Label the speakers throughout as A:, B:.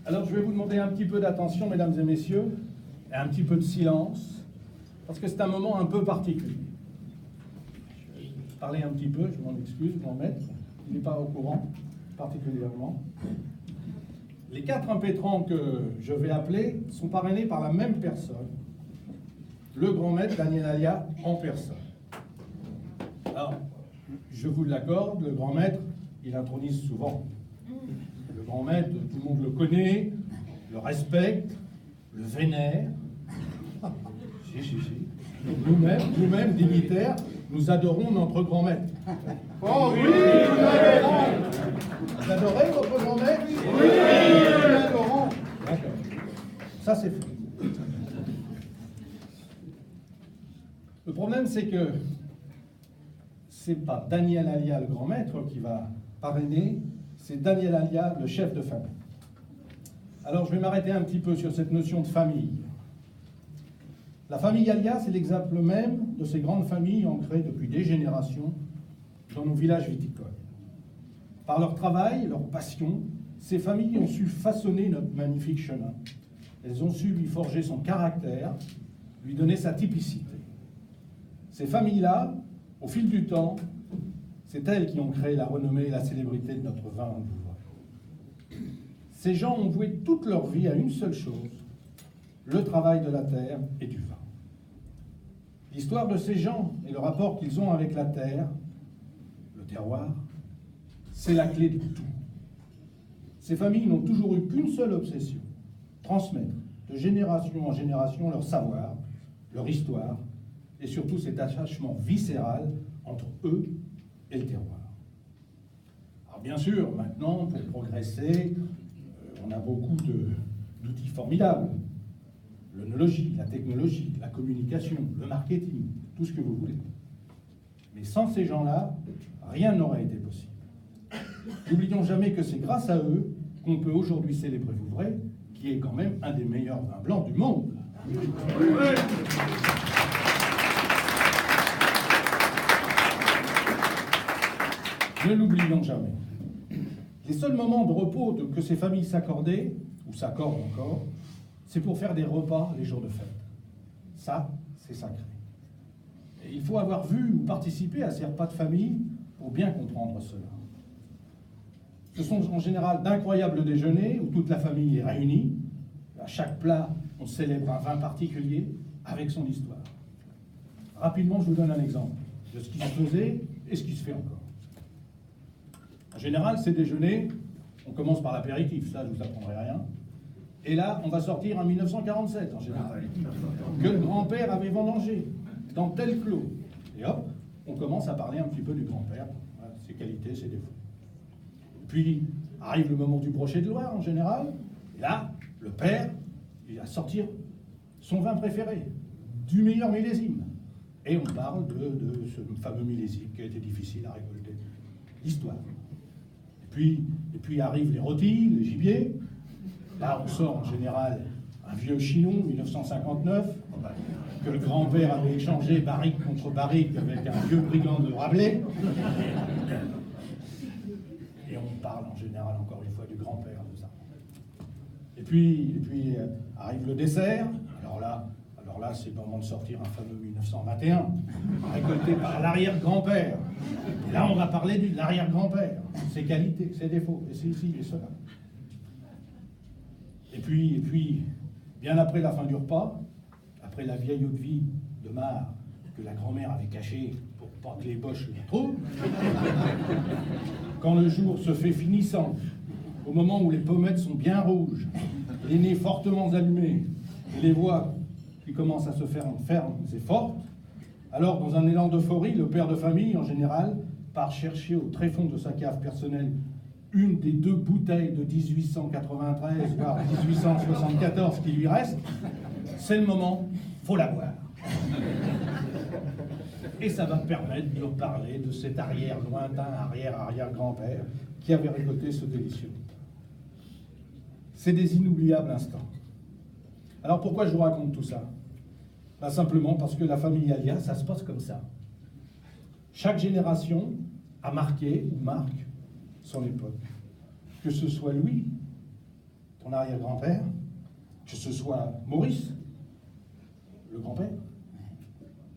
A: Alors je vais vous demander un petit peu d'attention, mesdames et messieurs, et un petit peu de silence, parce que c'est un moment un peu particulier. Je vais parler un petit peu, je m'en excuse, mon maître, il n'est pas au courant particulièrement. Les 4 impétrants que je vais appeler sont parrainés par la même personne, le grand maître Daniel Alia en personne. Alors, je vous l'accorde, le grand maître, il intronise souvent. Le grand maître, tout le monde le connaît, le respecte, le vénère. Si. Nous-mêmes, dignitaires, nous adorons notre grand maître. Oh oui, vous adorez votre grand maître? Oui, nous l'adorons. D'accord. Ça, c'est fait. Le problème, c'est que c'est pas Daniel Alia, le grand maître, qui va parrainer, c'est Daniel Alia, le chef de famille. Alors, je vais m'arrêter un petit peu sur cette notion de famille. La famille Alia, c'est l'exemple même de ces grandes familles ancrées depuis des générations dans nos villages viticoles. Par leur travail, leur passion, ces familles ont su façonner notre magnifique chemin. Elles ont su lui forger son caractère, lui donner sa typicité. Ces familles-là, au fil du temps, c'est elles qui ont créé la renommée et la célébrité de notre vin en Bouvard. Ces gens ont voué toute leur vie à une seule chose, le travail de la terre et du vin. L'histoire de ces gens et le rapport qu'ils ont avec la terre, le terroir, c'est la clé de tout. Ces familles n'ont toujours eu qu'une seule obsession, transmettre de génération en génération leur savoir, leur histoire, et surtout cet attachement viscéral entre eux et le terroir. Alors bien sûr, maintenant, pour progresser, on a beaucoup d'outils formidables. L'œnologie, la technologie, la communication, le marketing, tout ce que vous voulez. Mais sans ces gens-là, rien n'aurait été possible. N'oublions jamais que c'est grâce à eux qu'on peut aujourd'hui célébrer Vouvray, qui est quand même un des meilleurs vins blancs du monde. Ne l'oublions jamais. Les seuls moments de repos que ces familles s'accordaient, ou s'accordent encore, c'est pour faire des repas les jours de fête. Ça, c'est sacré. Et il faut avoir vu ou participé à ces repas de famille pour bien comprendre cela. Ce sont en général d'incroyables déjeuners où toute la famille est réunie. À chaque plat, on célèbre un vin particulier avec son histoire. Rapidement, je vous donne un exemple de ce qui se faisait et ce qui se fait encore. En général, ces déjeuners, on commence par l'apéritif, ça, je ne vous apprendrai rien. Et là, on va sortir en 1947, en général, que le grand-père avait vendangé dans tel clos. Et hop, on commence à parler un petit peu du grand-père, voilà, ses qualités, ses défauts. Puis arrive le moment du brochet de Loire, en général. Et là, le père, il va sortir son vin préféré, du meilleur millésime. Et on parle de ce fameux millésime qui a été difficile à récolter. L'histoire. Et puis arrivent les rôtis, les gibiers. Là, on sort en général un vieux chinon, 1959, que le grand-père avait échangé barrique contre barrique avec un vieux brigand de Rabelais. Et on parle en général, encore une fois, du grand-père, de ça. Et puis arrive le dessert. Alors là, c'est le moment de sortir un fameux 1921, récolté par l'arrière-grand-père. Et là, on va parler de l'arrière-grand-père, ses qualités, ses défauts, et ceci et cela. Et puis, bien après la fin du repas, après la vieille eau-de-vie de marc que la grand-mère avait cachée pour pas que les boches la trouvent, quand le jour se fait finissant, au moment où les pommettes sont bien rouges, les nez fortement allumés, et les voix qui commencent à se faire fermes et fortes, alors dans un élan d'euphorie, le père de famille, en général, part chercher au tréfonds de sa cave personnelle une des 2 bouteilles de 1893, voire 1874 qui lui reste. C'est le moment, faut la boire. Et ça va permettre de parler de cet arrière lointain, arrière-grand-père qui avait récolté ce délicieux. C'est des inoubliables instants. Alors pourquoi je vous raconte tout ça? Ben simplement parce que la famille Alia, ça se passe comme ça. Chaque génération a marqué ou marque son époque. Que ce soit Louis ton arrière-grand-père, que ce soit Maurice, le grand-père,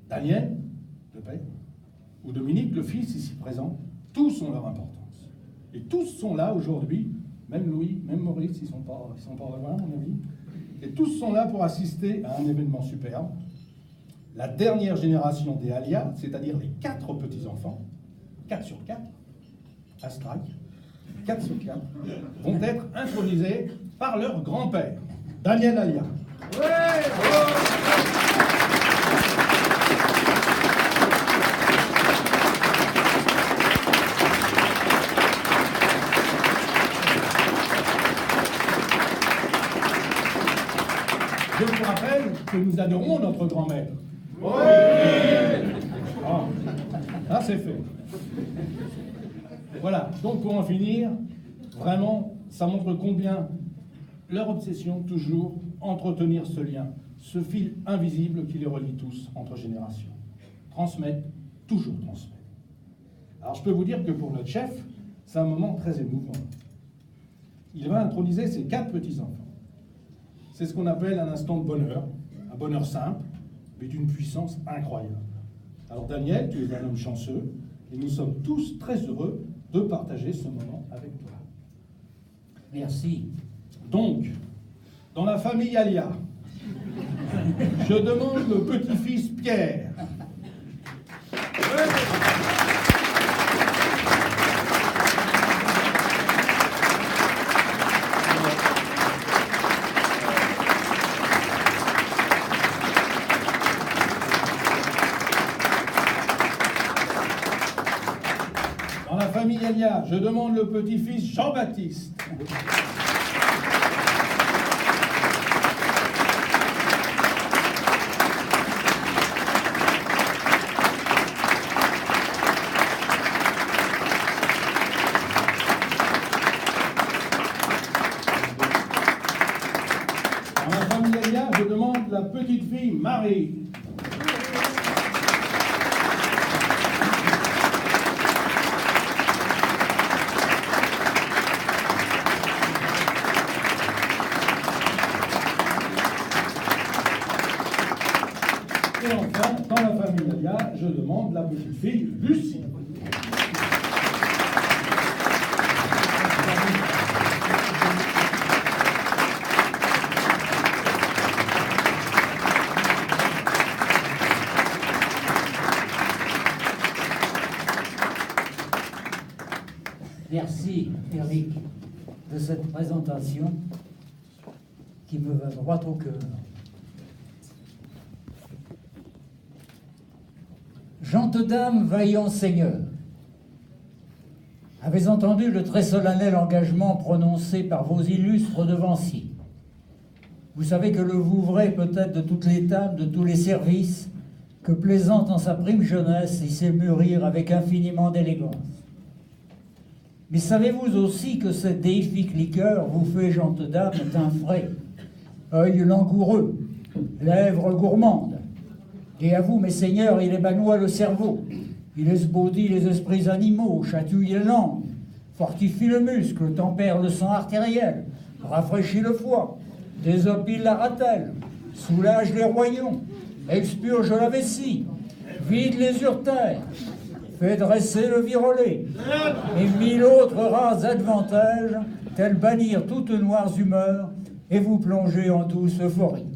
A: Daniel, le père, ou Dominique, le fils ici présent, tous ont leur importance. Et tous sont là aujourd'hui, même Louis, même Maurice, ils sont pas loin, à mon avis, et tous sont là pour assister à un événement superbe. La dernière génération des Alia, c'est-à-dire les 4 petits-enfants, 4 sur 4, à strike, 4 sur 4, vont être intronisés par leur grand-père, Daniel Alia. Ouais. Je vous rappelle que nous adorons notre grand-mère. Oui. Ah, là, c'est fait. Voilà, donc pour en finir, vraiment, ça montre combien leur obsession, toujours, entretenir ce lien, ce fil invisible qui les relie tous entre générations. Transmettre, toujours transmettre. Alors je peux vous dire que pour notre chef, c'est un moment très émouvant. Il va introniser ses 4 petits-enfants. C'est ce qu'on appelle un instant de bonheur, un bonheur simple, mais d'une puissance incroyable. Alors Daniel, tu es un homme chanceux, et nous sommes tous très heureux de partager ce moment avec toi.
B: Merci.
A: Donc, dans la famille Alia, je demande le petit-fils Pierre. Dans la famille Alia, je demande le petit-fils Jean-Baptiste. Dans la famille Alia, je demande la petite fille Marie. Et enfin, dans la famille Alia, je demande la petite fille Lucie.
B: Merci, Eric, de cette présentation qui me va droit au cœur. Gentes dames, vaillants seigneurs, avez entendu le très solennel engagement prononcé par vos illustres devanciers. Vous savez que le Vouvray peut être de toutes les tables, de tous les services, que plaisante en sa prime jeunesse, il sait mûrir avec infiniment d'élégance. Mais savez-vous aussi que cette déifique liqueur vous fait, gentes dames, teint frais, œil langoureux, lèvres gourmandes, et à vous, mes seigneurs, il ébanoit le cerveau, il esbaudit les esprits animaux, chatouille les langues, fortifie le muscle, tempère le sang artériel, rafraîchit le foie, désopile la ratelle, soulage les royons, expurge la vessie, vide les urtères, fait dresser le virolet, et 1000 autres rares advantages, tels bannir toutes noires humeurs, et vous plonger en douce euphorie.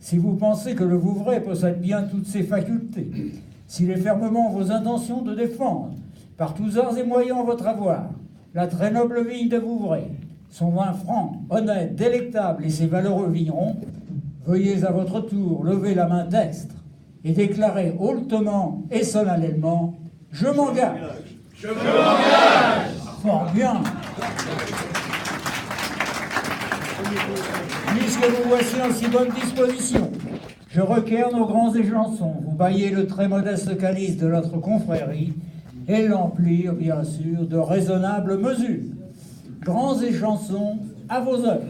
B: Si vous pensez que le Vouvray possède bien toutes ses facultés, s'il est fermement vos intentions de défendre, par tous arts et moyens votre avoir, la très noble vigne de Vouvray, son vin franc, honnête, délectable et ses valeureux vignerons, veuillez à votre tour lever la main dextre et déclarer hautement et solennellement « Je m'engage ». Je m'engage. Fort bien. Puisque vous voici en si bonne disposition, je requiers nos grands échansons, vous baillez le très modeste calice de notre confrérie et l'emplir, bien sûr, de raisonnables mesures. Grands échansons, à vos œuvres.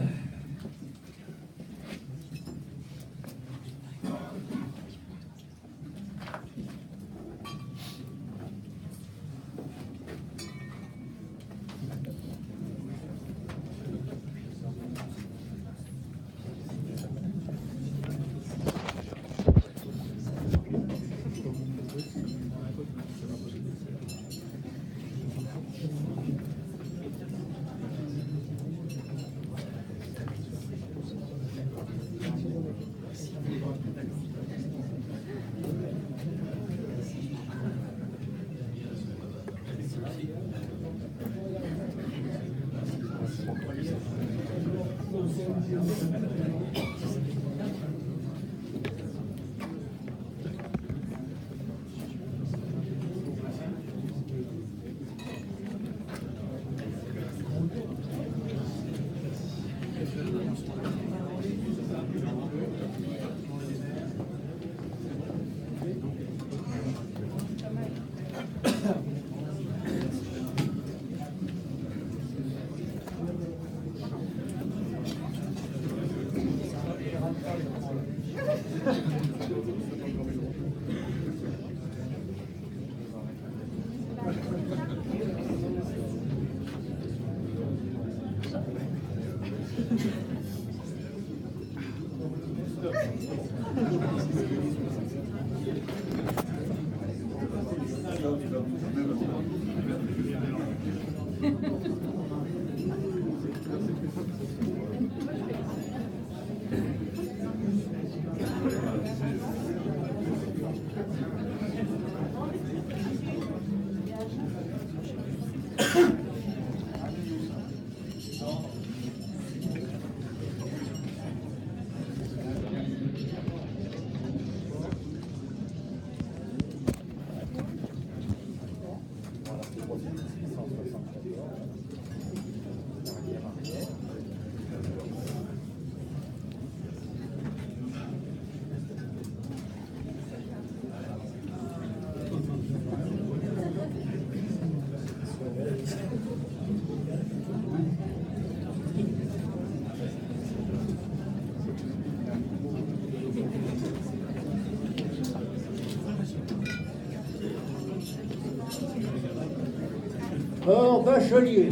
B: Or, Bachelier,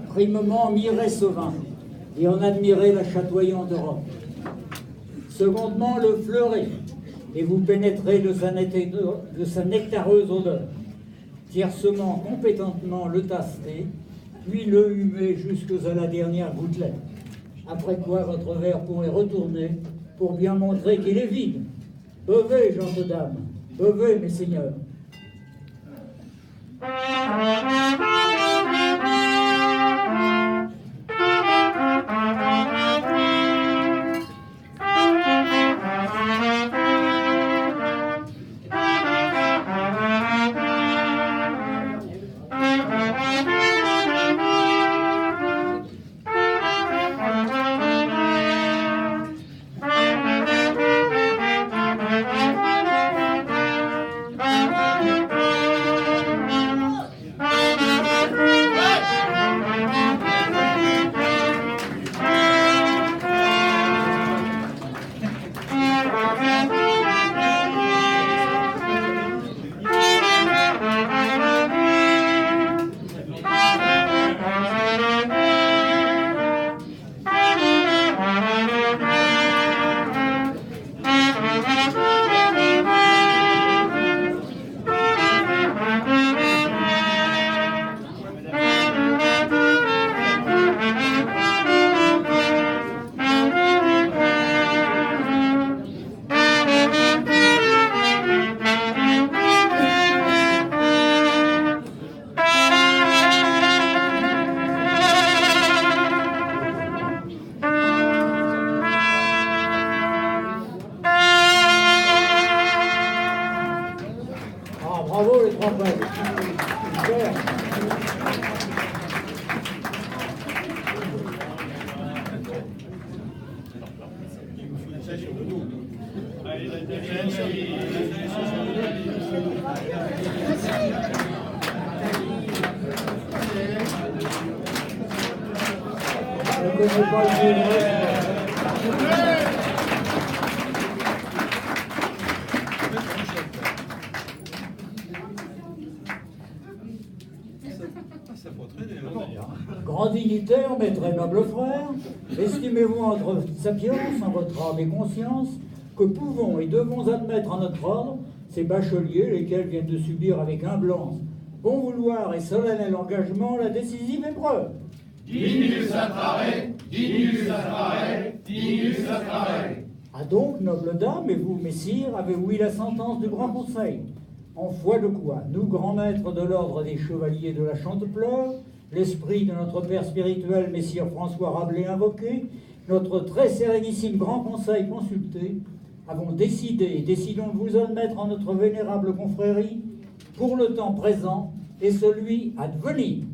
B: primement mirait ce vin, et en admirait la chatoyante Europe. Secondement, le fleurez, et vous pénétrez de sa nectareuse odeur. Tiercement, compétentement le tastez, puis le humez jusque à la dernière gouttelette. Après quoi, votre verre pourrait retourner pour bien montrer qu'il est vide. Buvez, gentes dames, buvez, mes seigneurs. Bravo les trois frères. Super. Je ne connais pas le jeu. Grand dignitaire, mes très nobles frères, estimez-vous en votre sapience, en votre âme et conscience, que pouvons et devons admettre en notre ordre ces bacheliers, lesquels viennent de subir avec indolence, bon vouloir et solennel engagement la décisive épreuve.
C: Dignus attrare, dignus attrare, dignus attrare.
B: Ah donc, nobles dames, et vous, messires, avez-vous eu la sentence du Grand Conseil? En foi de quoi, nous, grands maîtres de l'ordre des chevaliers de la Chantefleur, l'esprit de notre père spirituel, Messire François Rabelais invoqué, notre très sérénissime Grand Conseil consulté, avons décidé et décidons de vous admettre en notre vénérable confrérie pour le temps présent et celui à venir.